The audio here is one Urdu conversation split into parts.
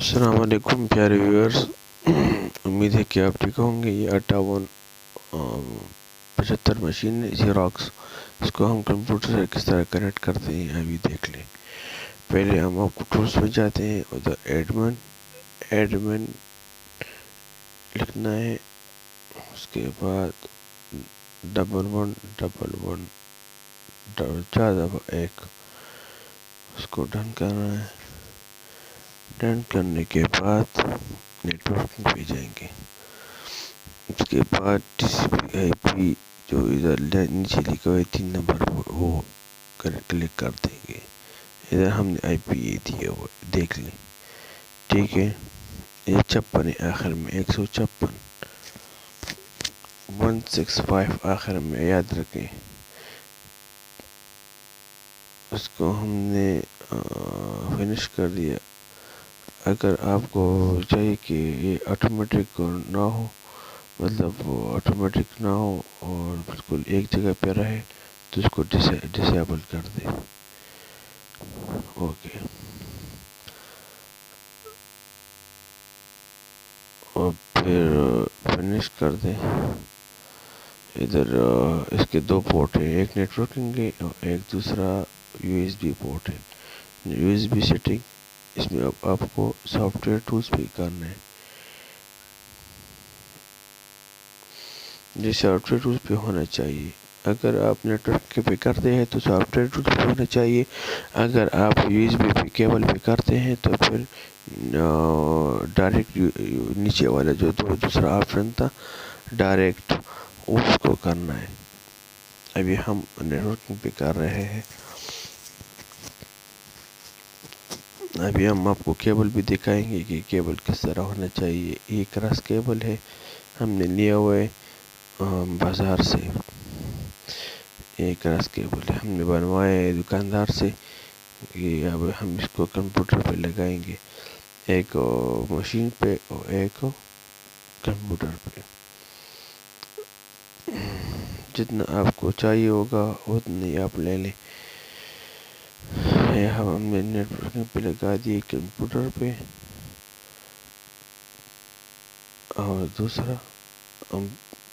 السلام علیکم پیارے ویورز، امید ہے کہ آپ ٹھیک ہوں گے۔ یہ 5875 مشین ہے زیراکس، اس کو ہم کمپیوٹر سے کس طرح کنیکٹ کرتے ہیں ابھی دیکھ لیں۔ پہلے ہم آپ کو ٹولز میں جاتے ہیں، ادھر ایڈمن لکھنا ہے، اس کے بعد 1111 اس کو ڈن کرنا ہے۔ ڈن کرنے کے بعد نیٹ ورکنگ پہ جائیں گے، اس کے بعد ٹی سی پی آئی پی جو ادھر نیچے لکھا ہوا ہے 3 نمبر وہ کلک کر دیں گے۔ ادھر ہم نے آئی پی یہ دیا ہوا دیکھ لیں، ٹھیک ہے۔ یہ 56 ہے آخر میں، 165 آخر میں، یاد رکھیں۔ اس کو ہم نے فنش کر دیا۔ اگر آپ کو چاہیے کہ یہ آٹومیٹک نہ ہو، مطلب آٹومیٹک نہ ہو اور بالکل ایک جگہ پہ رہے، تو اس کو ڈسیبل کر دیں۔ اوکے، اور پھر فنش کر دیں۔ ادھر اس کے 2 پورٹ ہیں، ایک نیٹ ورکنگ ہے اور ایک دوسرا یو ایس بی پورٹ ہے۔ یو ایس بی سیٹنگ، اس میں اب آپ کو سافٹ ویئر ٹولز پہ کرنا ہے۔ یہ سافٹ ویئر ٹولز پہ ہونا چاہیے۔ اگر آپ نیٹ ورک پہ کرتے ہیں تو سافٹ ویئر ٹولز پہ ہونا چاہیے۔ اگر آپ یو ایس بی پہ کیبل پہ کرتے ہیں تو پھر ڈائریکٹ نیچے والا جو دوسرا آپشن تھا ڈائریکٹ، اس کو کرنا ہے۔ ابھی ہم نیٹ ورکنگ پہ کر رہے ہیں۔ ابھی ہم آپ کو کیبل بھی دکھائیں گے کہ کیبل کس طرح ہونا چاہیے۔ یہ کراس کیبل ہے، ہم نے لیا ہوا ہے بازار سے۔ یہ کراس کیبل ہے، ہم نے بنوایا ہے دکاندار سے۔ یہ اب ہم اس کو کمپیوٹر پہ لگائیں گے، ایک مشین پہ اور ایک کمپیوٹر پہ۔ جتنا آپ کو چاہیے ہوگا اتنی آپ لے لیں۔ ہم نے نیٹ ورکنگ پہ لگا دیے کمپیوٹر پہ، اور دوسرا ہم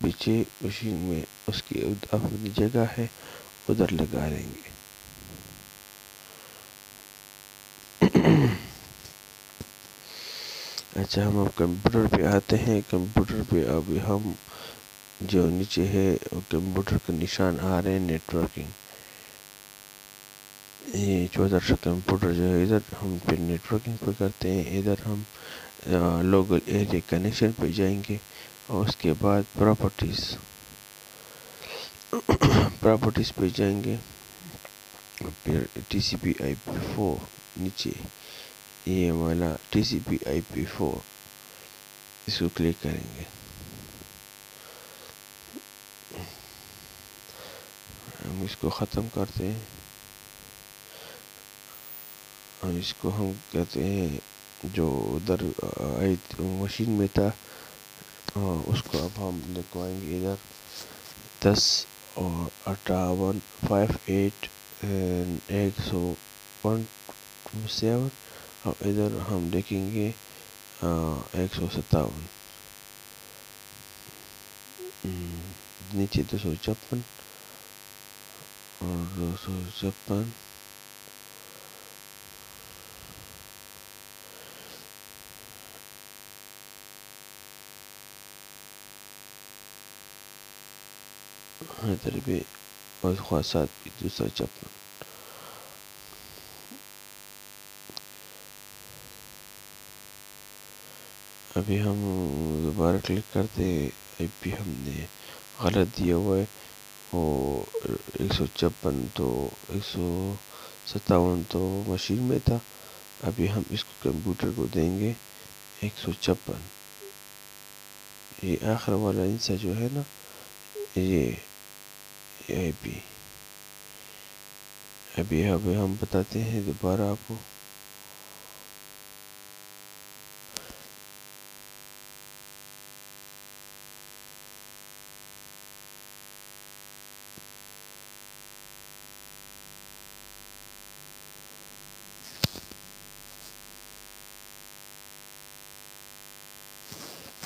پیچھے مشین میں اس کی اپنی جگہ ہے، ادھر لگا دیں گے۔ اچھا، ہم اب کمپیوٹر پہ آتے ہیں۔ کمپیوٹر پہ ابھی ہم جو نیچے ہے کمپیوٹر کا نشان آ رہے ہیں نیٹ ورکنگ، یہ 14 کمپیوٹر جو ہے ادھر ہم پھر نیٹ ورکنگ پہ کرتے ہیں۔ ادھر ہم لوکل ایریا کنیکشن پہ جائیں گے، اور اس کے بعد پراپرٹیز پہ جائیں گے، پھر ٹی سی پی آئی پی 4 نیچے، یہ والا ٹی سی پی آئی پی 4 اس کو کلک کریں گے۔ ہم اس کو ختم کرتے ہیں، اور اس کو ہم کہتے ہیں جو ادھر مشین میں تھا اس کو اب ہم لکھوائیں گے ادھر 10 اور 58 127، اور ادھر ہم لکھیں گے 157، نیچے 256 اور 256، ادھر بھی اور خواصات بھی 256۔ ابھی ہم دوبارہ کلک کرتے ہیں، اب بھی ہم نے غلط دیا ہوا ہے، وہ 156 تو 157 تو مشین میں تھا۔ ابھی ہم اس کو کمپیوٹر کو دیں گے 156۔ یہ آخر والا انسا جو ہے نا، یہ آئی پی۔ ابھی ہم بتاتے ہیں دوبارہ آپ کو۔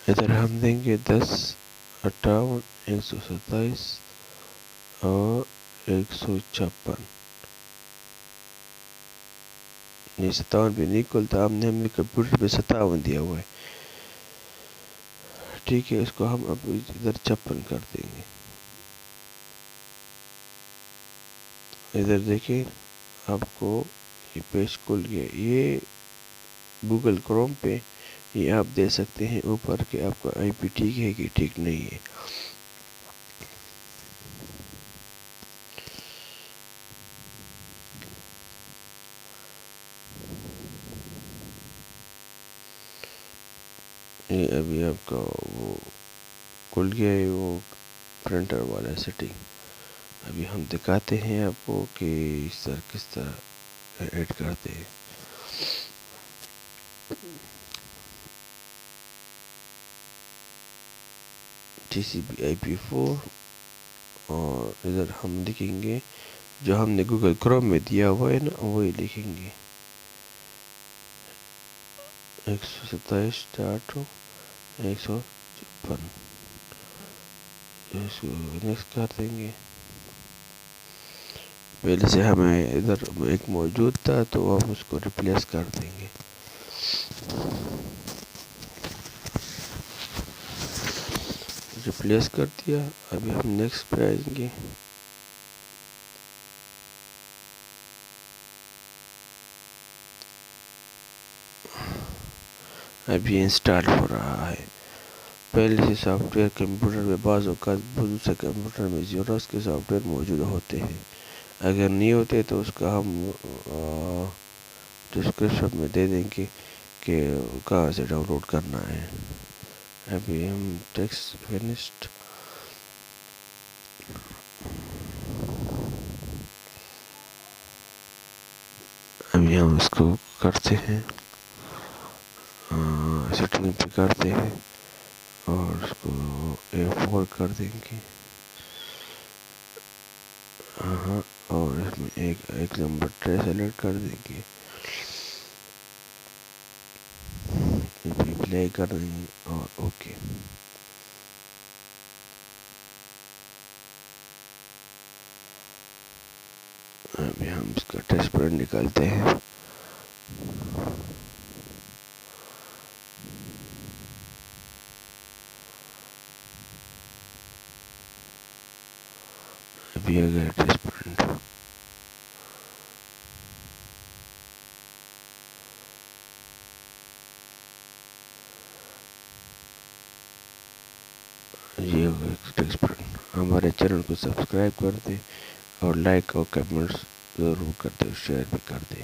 ادھر ہم دیں گے 10 58 127 اور 156. نہیں 57 بھی نہیں کھلتا، ہم نے کمپیوٹر پہ 57 دیا ہوا ہے. ٹھیک ہے، اس کو ہم اب ادھر 56 کر دیں گے. ادھر دیکھیں آپ کو یہ پیج کھل گیا. یہ گوگل کروم پہ یہ آپ دے سکتے ہیں اوپر کہ آپ کا آئی پی ٹھیک ہے کہ ٹھیک نہیں ہے. یہ ابھی آپ کا وہ کھل گیا ہے وہ پرنٹر والا سیٹنگ. ابھی ہم دکھاتے ہیں آپ کو کہ کس طرح ایڈ کرتے ہیں. TCP/IP4 اور ادھر ہم لکھیں گے جو ہم نے گوگل کروم میں دیا ہوا ہے نا وہی لکھیں گے 127.156. اس کو نیکسٹ کر دیں گے. پہلے سے ہمیں ادھر ایک موجود تھا تو ہم اس کو ریپلیس کر دیں گے. ریپلیس کر دیا. ابھی ہم نیکسٹ پہ آئیں گے. ابھی انسٹال ہو رہا ہے. پہلے سے سافٹ ویئر کمپیوٹر میں بعض اوقات دوسرے کمپیوٹر میں زیروکس کے سافٹ ویئر موجود ہوتے ہیں. اگر نہیں ہوتے تو اس کا ہم ڈسکرپشن میں دے دیں گے کہ کہاں سے ڈاؤن لوڈ کرنا ہے. ابھی ہم ٹیکسٹ فنشڈ. ابھی ہم اس کو کرتے ہیں سیٹنگ پہ کرتے ہیں اور اس کو A4 کر دیں گے. ہاں اور اس میں ایک نمبر ٹرے سیلیکٹ کر دیں گے. پلے کر دیں گے اور اوکے. ابھی ہم اس کا ٹیسٹ پرنٹ نکالتے ہیں. ابھی آ گیا ٹیسٹ پرنٹ. یہ ہوگا ٹیکسٹ پرنٹ. ہمارے چینل کو سبسکرائب کر دیں اور لائک اور کمنٹس ضرور کر دیں، شیئر بھی کر دیں.